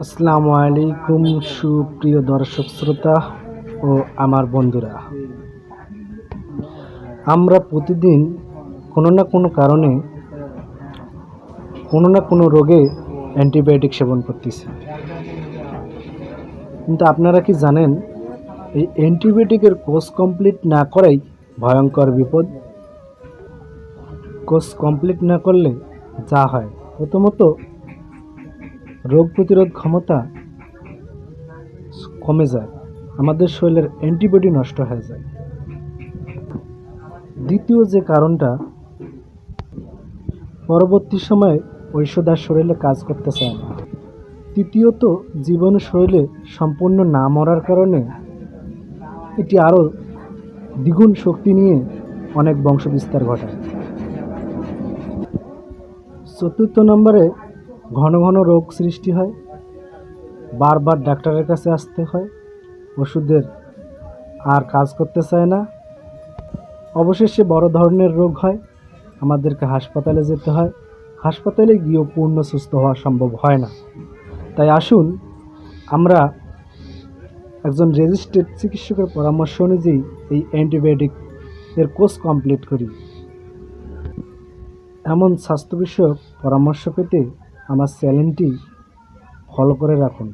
আসসালামু আলাইকুম সুপ্রিয় দর্শক শ্রোতা ও আমার বন্ধুরা, আমরা প্রতিদিন কোনো না কোনো কারণে কোনো না কোনো রোগে অ্যান্টিবায়োটিক সেবন করতেছি। কিন্তু আপনারা কি জানেন, এই অ্যান্টিবায়োটিকের কোর্স কমপ্লিট না করাই ভয়ঙ্কর বিপদ। কোর্স কমপ্লিট না করলে যা হয়, প্রথমত রোগ প্রতিরোধ ক্ষমতা কমে যায়, আমাদের শরীরের অ্যান্টিবডি নষ্ট হয়ে যায়। দ্বিতীয় যে কারণটা, পরবর্তী সময়ে ঔষধ আর শরীরে কাজ করতে চায় না। তৃতীয়ত, জীবন শরীরে সম্পূর্ণ না মরার কারণে এটি আরও দ্বিগুণ শক্তি নিয়ে অনেক বংশবিস্তার ঘটায়। চতুর্থ নম্বরে, ঘন ঘন রোগ সৃষ্টি হয়, বারবার ডাক্তারের কাছে আসতে হয়, ওষুধের আর কাজ করতে চায় না, অবশেষে বড় ধরনের রোগ হয়, আমাদেরকে হাসপাতালে যেতে হয়, হাসপাতালে গিয়েও পূর্ণ সুস্থ হওয়া সম্ভব হয় না। তাই আসুন আমরা একজন রেজিস্টার্ড চিকিৎসকের পরামর্শ অনুযায়ী এই অ্যান্টিবায়োটিক এর কোর্স কমপ্লিট করি। এমন স্বাস্থ্য বিষয়ক পরামর্শ পেতে আমার চ্যানেলটি ফলো করে রাখুন।